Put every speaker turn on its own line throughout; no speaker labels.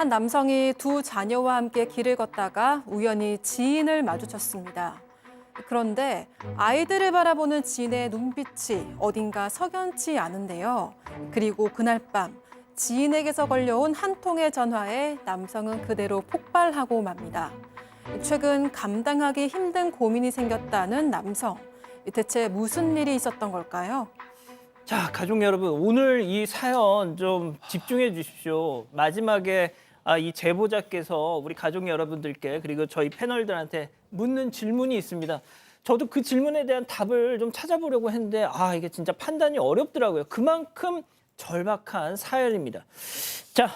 한 남성이 두 자녀와 함께 길을 걷다가 우연히 지인을 마주쳤습니다. 그런데 아이들을 바라보는 지인의 눈빛이 어딘가 석연치 않은데요. 그리고 그날 밤 지인에게서 걸려온 한 통의 전화에 남성은 그대로 폭발하고 맙니다. 최근 감당하기 힘든 고민이 생겼다는 남성. 대체 무슨 일이 있었던 걸까요?
자, 가족 여러분, 오늘 이 사연 좀 집중해 주십시오. 마지막에 이 제보자께서 우리 가족 여러분들께 그리고 저희 패널들한테 묻는 질문이 있습니다. 저도 그 질문에 대한 답을 좀 찾아보려고 했는데 이게 진짜 판단이 어렵더라고요. 그만큼 절박한 사연입니다. 자,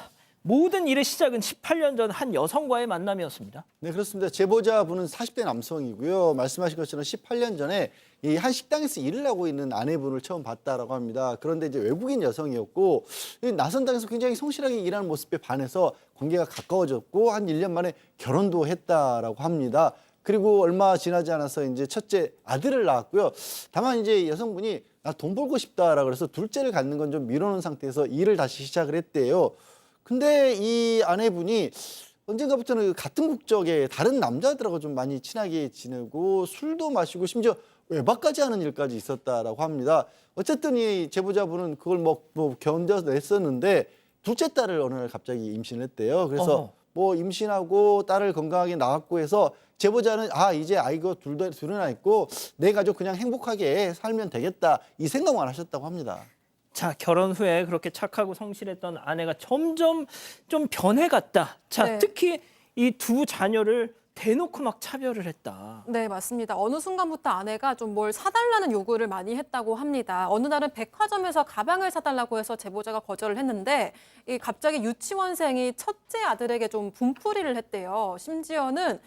모든 일의 시작은 18년 전 한 여성과의 만남이었습니다.
네, 그렇습니다. 제보자분은 40대 남성이고요. 말씀하신 것처럼 18년 전에 이 한 식당에서 일을 하고 있는 아내분을 처음 봤다라고 합니다. 그런데 이제 외국인 여성이었고 이 낯선 땅에서 굉장히 성실하게 일하는 모습에 반해서 관계가 가까워졌고 한 1년 만에 결혼도 했다라고 합니다. 그리고 얼마 지나지 않아서 이제 첫째 아들을 낳았고요. 다만 이제 여성분이 나 돈 벌고 싶다라고 그래서 둘째를 갖는 건 좀 미뤄놓은 상태에서 일을 다시 시작을 했대요. 근데 이 아내분이 언젠가부터는 같은 국적의 다른 남자들하고 좀 많이 친하게 지내고 술도 마시고 심지어 외박까지 하는 일까지 있었다라고 합니다. 어쨌든 이 제보자분은 그걸 뭐 견뎌냈었는데 둘째 딸을 어느 날 갑자기 임신했대요. 그래서 뭐 임신하고 딸을 건강하게 낳았고 해서 제보자는 이제 아이고 둘이나 있고 내 가족 그냥 행복하게 살면 되겠다 이 생각만 하셨다고 합니다.
자, 결혼 후에 그렇게 착하고 성실했던 아내가 점점 좀 변해갔다. 자,
네.
특히 이 두 자녀를 대놓고 막 차별을 했다.
네, 맞습니다. 어느 순간부터 아내가 좀 뭘 사달라는 요구를 많이 했다고 합니다. 어느 날은 백화점에서 가방을 사달라고 해서 제보자가 거절을 했는데 갑자기 유치원생이 첫째 아들에게 좀 분풀이를 했대요. 심지어는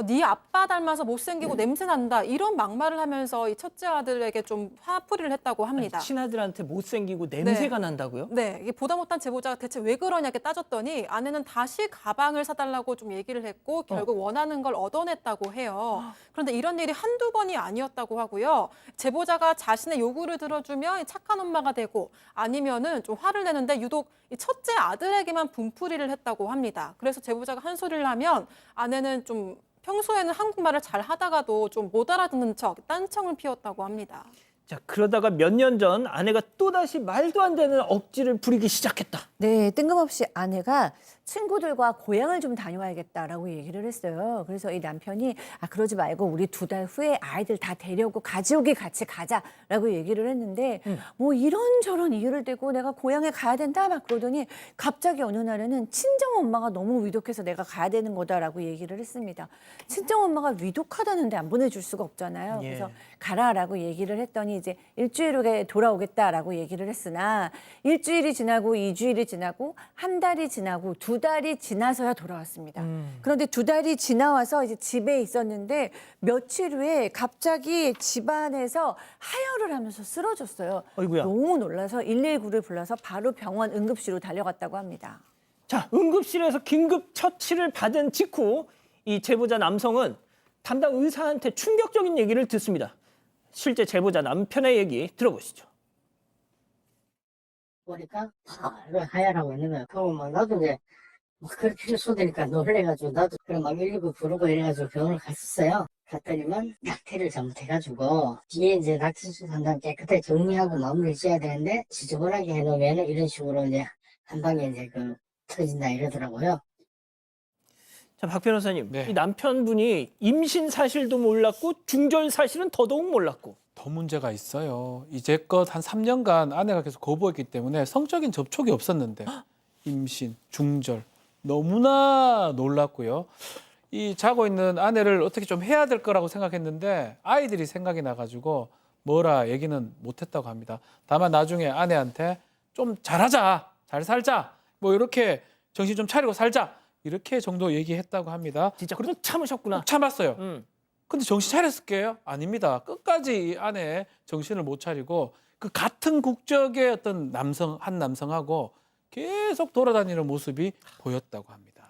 네 아빠 닮아서 못생기고 냄새 난다 이런 막말을 하면서 이 첫째 아들에게 좀 화풀이를 했다고 합니다.
아니, 친아들한테 못생기고 냄새가 난다고요?
네, 이게 보다 못한 제보자가 대체 왜 그러냐 이렇게 따졌더니 아내는 다시 가방을 사달라고 좀 얘기를 했고 결국 원하는 걸 얻어냈다고 해요. 그런데 이런 일이 한두 번이 아니었다고 하고요. 제보자가 자신의 요구를 들어주면 착한 엄마가 되고 아니면은 좀 화를 내는데 유독 이 첫째 아들에게만 분풀이를 했다고 합니다. 그래서 제보자가 한 소리를 하면 아내는 좀 평소에는 한국말을 잘 하다가도 좀 못 알아듣는 척 딴청을 피웠다고 합니다.
자, 그러다가 몇 년 전 아내가 또다시 말도 안 되는 억지를 부리기 시작했다.
네, 뜬금없이 아내가 친구들과 고향을 좀 다녀와야겠다라고 얘기를 했어요. 그래서 이 남편이 그러지 말고 우리 2달 후에 아이들 다 데려오고 가족이 같이 가자라고 얘기를 했는데 뭐 이런저런 이유를 대고 내가 고향에 가야 된다 막 그러더니 갑자기 어느 날에는 친정 엄마가 너무 위독해서 내가 가야 되는 거다라고 얘기를 했습니다. 친정 엄마가 위독하다는데 안 보내줄 수가 없잖아요.
예.
그래서 가라라고 얘기를 했더니 이제 일주일 후에 돌아오겠다라고 얘기를 했으나 일주일이 지나고 2주일이 지나고 한 달이 지나고 2달이 지나서야 돌아왔습니다. 그런데 2달이 지나와서 이제 집에 있었는데 며칠 후에 갑자기 집안에서 하혈을 하면서 쓰러졌어요.
어이구야.
너무 놀라서 119를 불러서 바로 병원 응급실로 달려갔다고 합니다.
자, 응급실에서 긴급 처치를 받은 직후 이 제보자 남성은 담당 의사한테 충격적인 얘기를 듣습니다. 실제 제보자 남편의 얘기 들어보시죠.
보니까 바로 하야라고 있는 거야. 그러면 막 나도 이제 막 그렇게 쏟으니까 놀래가지고 나도 그럼 막 119 부르고 이래가지고 병원을 갔었어요. 갔더니만 낙태를 잘못해가지고 뒤에 이제 낙태수 상담 깨끗하게 정리하고 마무리 지어야 되는데 지저분하게 해놓으면 이런 식으로 이제 한 방에 이제 터진다 이러더라고요.
자, 박 변호사님,
네.
이 남편분이 임신 사실도 몰랐고 중절 사실은 더더욱 몰랐고.
더 문제가 있어요. 이제껏 한 3년간 아내가 계속 거부했기 때문에 성적인 접촉이 없었는데 임신, 중절 너무나 놀랐고요. 이 자고 있는 아내를 어떻게 좀 해야 될 거라고 생각했는데 아이들이 생각이 나가지고 뭐라 얘기는 못했다고 합니다. 다만 나중에 아내한테 좀 잘하자, 잘 살자, 뭐 이렇게 정신 좀 차리고 살자 이렇게 정도 얘기했다고 합니다.
진짜 꾹 참으셨구나.
꼭 참았어요. 근데 정신 차렸을게요? 아닙니다. 끝까지 이 아내 정신을 못 차리고 그 같은 국적의 어떤 한 남성하고 계속 돌아다니는 모습이 보였다고 합니다.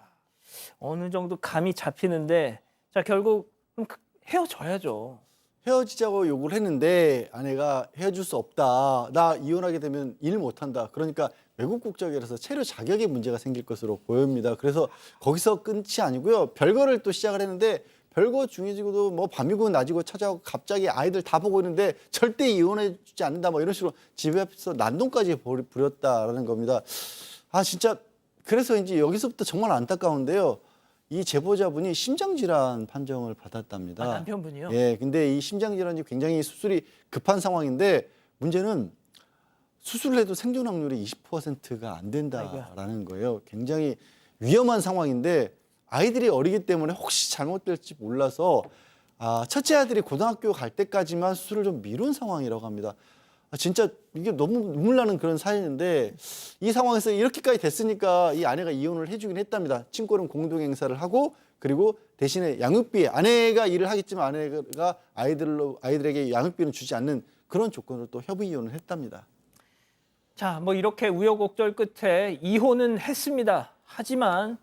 어느 정도 감이 잡히는데 자, 결국 그럼 헤어져야죠.
헤어지자고 요구를 했는데 아내가 헤어질 수 없다. 나 이혼하게 되면 일 못한다. 그러니까 외국 국적이라서 체류 자격에 문제가 생길 것으로 보입니다. 그래서 거기서 끝이 아니고요. 별거를 또 시작을 했는데 별거 중이지고도 뭐 밤이고 낮이고 찾아오고 갑자기 아이들 다 보고 있는데 절대 이혼해 주지 않는다 뭐 이런 식으로 집에 앞에서 난동까지 부렸다라는 겁니다. 아 진짜 그래서 이제 여기서부터 정말 안타까운데요. 이 제보자분이 심장질환 판정을 받았답니다.
남편분이요?
예, 근데 이 심장질환이 굉장히 수술이 급한 상황인데 문제는 수술을 해도 생존 확률이 20%가 안 된다라는 거예요. 굉장히 위험한 상황인데 아이들이 어리기 때문에 혹시 잘못될지 몰라서 첫째 아들이 고등학교 갈 때까지만 수술을 좀 미룬 상황이라고 합니다. 진짜 이게 너무 눈물 나는 그런 사연인데 이 상황에서 이렇게까지 됐으니까 이 아내가 이혼을 해주긴 했답니다. 친권은 공동 행사를 하고 그리고 대신에 양육비 아내가 일을 하겠지만 아내가 아이들에게 양육비는 주지 않는 그런 조건으로 또 협의 이혼을 했답니다.
자, 뭐 이렇게 우여곡절 끝에 이혼은 했습니다. 하지만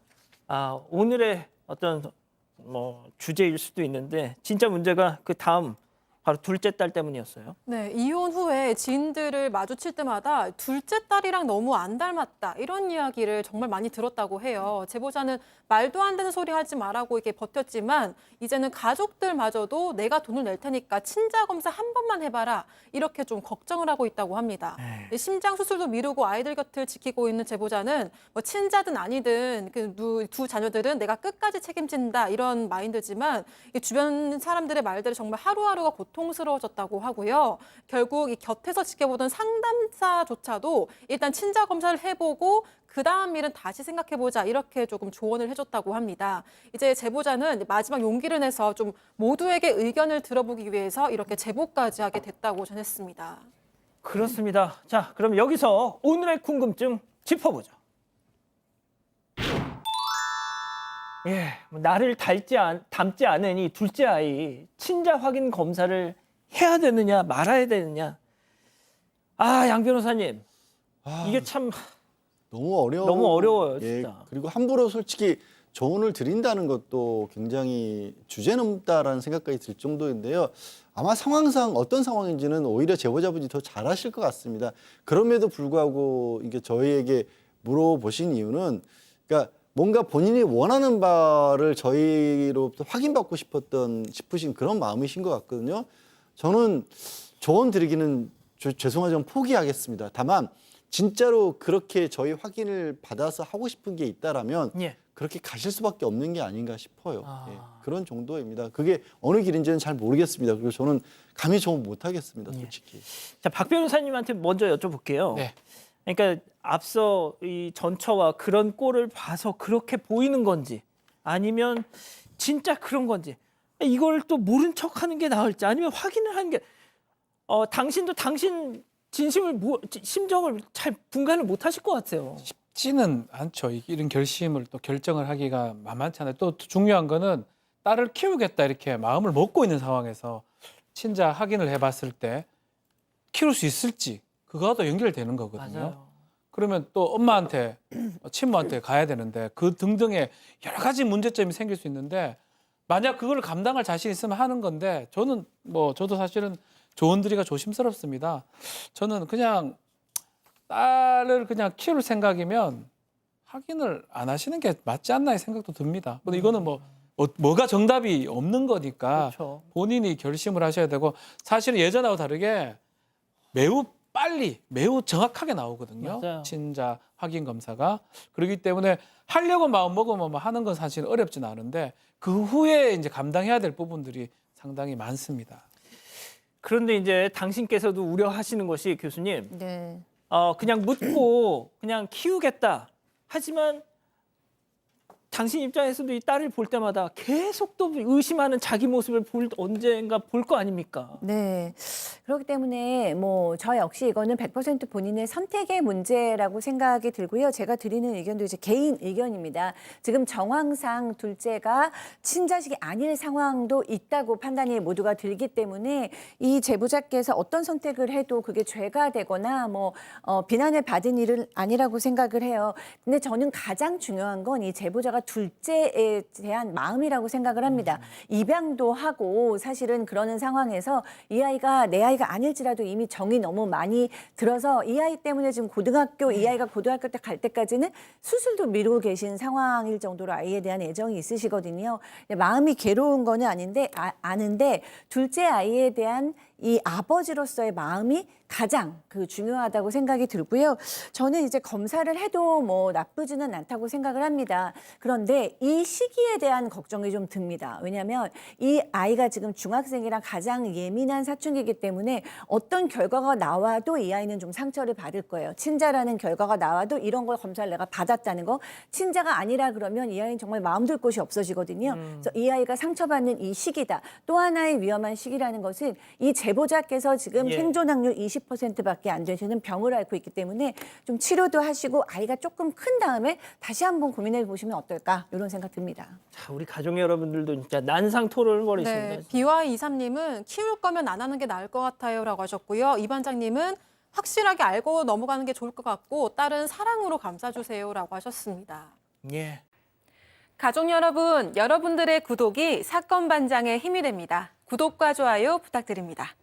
오늘의 어떤 뭐 주제일 수도 있는데 진짜 문제가 그 다음 바로 둘째 딸 때문이었어요.
네, 이혼 후에 지인들을 마주칠 때마다 둘째 딸이랑 너무 안 닮았다 이런 이야기를 정말 많이 들었다고 해요. 제보자는 말도 안 되는 소리 하지 말라고 이렇게 버텼지만 이제는 가족들마저도 내가 돈을 낼 테니까 친자 검사 한 번만 해봐라 이렇게 좀 걱정을 하고 있다고 합니다. 심장 수술도 미루고 아이들 곁을 지키고 있는 제보자는 뭐 친자든 아니든 그 두 자녀들은 내가 끝까지 책임진다 이런 마인드지만 이 주변 사람들의 말들이 정말 하루하루가 고통스러워졌다고 하고요. 결국 이 곁에서 지켜보던 상담사조차도 일단 친자 검사를 해보고 그 다음 일은 다시 생각해보자 이렇게 조금 조언을 해줬다고 합니다. 이제 제보자는 마지막 용기를 내서 좀 모두에게 의견을 들어보기 위해서 이렇게 제보까지 하게 됐다고 전했습니다.
그렇습니다. 자, 그럼 여기서 오늘의 궁금증 짚어보죠. 예, 나를 닮지 않은 이 둘째 아이 친자 확인 검사를 해야 되느냐 말아야 되느냐. 양 변호사님, 이게 참
너무
어려워요,
예,
진짜.
그리고 함부로 솔직히 조언을 드린다는 것도 굉장히 주제넘다라는 생각까지 들 정도인데요. 아마 상황상 어떤 상황인지는 오히려 제보자분이 더 잘 아실 것 같습니다. 그럼에도 불구하고 이게 저희에게 물어보신 이유는 그러니까 뭔가 본인이 원하는 바를 저희로부터 확인받고 싶으신 그런 마음이신 것 같거든요. 저는 조언 드리기는 죄송하지만 포기하겠습니다. 다만 진짜로 그렇게 저희 확인을 받아서 하고 싶은 게 있다라면
예.
그렇게 가실 수밖에 없는 게 아닌가 싶어요. 예, 그런 정도입니다. 그게 어느 길인지는 잘 모르겠습니다. 그리고 저는 감히 조언 못하겠습니다, 솔직히.
자, 박 변호사님한테 먼저 여쭤볼게요.
네.
그러니까 앞서 이 전처와 그런 꼴을 봐서 그렇게 보이는 건지 아니면 진짜 그런 건지 이걸 또 모른 척하는 게 나을지 아니면 확인을 하는 게 당신도 당신 심정을 잘 분간을 못 하실 것 같아요.
쉽지는 않죠. 이런 결심을 또 결정을 하기가 만만치 않아요. 또 중요한 거는 딸을 키우겠다 이렇게 마음을 먹고 있는 상황에서 친자 확인을 해봤을 때 키울 수 있을지 그거와도 연결되는 거거든요.
맞아요.
그러면 또 엄마한테 친모한테 가야 되는데 그 등등의 여러 가지 문제점이 생길 수 있는데 만약 그걸 감당할 자신 있으면 하는 건데 저도 사실은 조언드리기가 조심스럽습니다. 저는 그냥 딸을 그냥 키울 생각이면 확인을 안 하시는 게 맞지 않나 이 생각도 듭니다. 근데 이거는 뭐가 정답이 없는 거니까
그렇죠.
본인이 결심을 하셔야 되고 사실은 예전하고 다르게 매우 빨리 매우 정확하게 나오거든요.
맞아요.
친자 확인 검사가. 그렇기 때문에 하려고 마음 먹으면 하는 건 사실 어렵진 않은데 그 후에 이제 감당해야 될 부분들이 상당히 많습니다.
그런데 이제 당신께서도 우려하시는 것이 교수님
네.
그냥 묻고 그냥 키우겠다. 하지만 당신 입장에서도 이 딸을 볼 때마다 계속 또 의심하는 자기 모습을 언젠가 볼 거 아닙니까?
네. 그렇기 때문에 저 역시 이거는 100% 본인의 선택의 문제라고 생각이 들고요. 제가 드리는 의견도 이제 개인 의견입니다. 지금 정황상 둘째가 친자식이 아닐 상황도 있다고 판단이 모두가 들기 때문에 이 제보자께서 어떤 선택을 해도 그게 죄가 되거나 비난을 받은 일은 아니라고 생각을 해요. 근데 저는 가장 중요한 건 이 제보자가 둘째에 대한 마음이라고 생각을 합니다. 입양도 하고 사실은 그러는 상황에서 이 아이가 내 아이가 아닐지라도 이미 정이 너무 많이 들어서 이 아이 때문에 지금 이 아이가 고등학교 때 갈 때까지는 수술도 미루고 계신 상황일 정도로 아이에 대한 애정이 있으시거든요. 마음이 괴로운 거는 아는데 둘째 아이에 대한 이 아버지로서의 마음이 가장 중요하다고 생각이 들고요. 저는 이제 검사를 해도 뭐 나쁘지는 않다고 생각을 합니다. 그런데 이 시기에 대한 걱정이 좀 듭니다. 왜냐하면 이 아이가 지금 중학생이랑 가장 예민한 사춘기이기 때문에 어떤 결과가 나와도 이 아이는 좀 상처를 받을 거예요. 친자라는 결과가 나와도 이런 걸 검사를 내가 받았다는 거, 친자가 아니라 그러면 이 아이는 정말 마음 둘 곳이 없어지거든요. 그래서 이 아이가 상처받는 이 시기다. 또 하나의 위험한 시기라는 것은 이 제보자께서 지금 생존 확률 20%밖에 안 되시는 병을 앓고 있기 때문에 좀 치료도 하시고 아이가 조금 큰 다음에 다시 한번 고민해 보시면 어떨까 이런 생각 듭니다.
자, 우리 가족 여러분들도 진짜 난상 토론을 벌이십니다.
네, BY23님은 키울 거면 안 하는 게 나을 것 같아요라고 하셨고요. 이 반장님은 확실하게 알고 넘어가는 게 좋을 것 같고 딸은 사랑으로 감싸주세요라고 하셨습니다.
예.
가족 여러분, 여러분들의 구독이 사건 반장의 힘이 됩니다. 구독과 좋아요 부탁드립니다.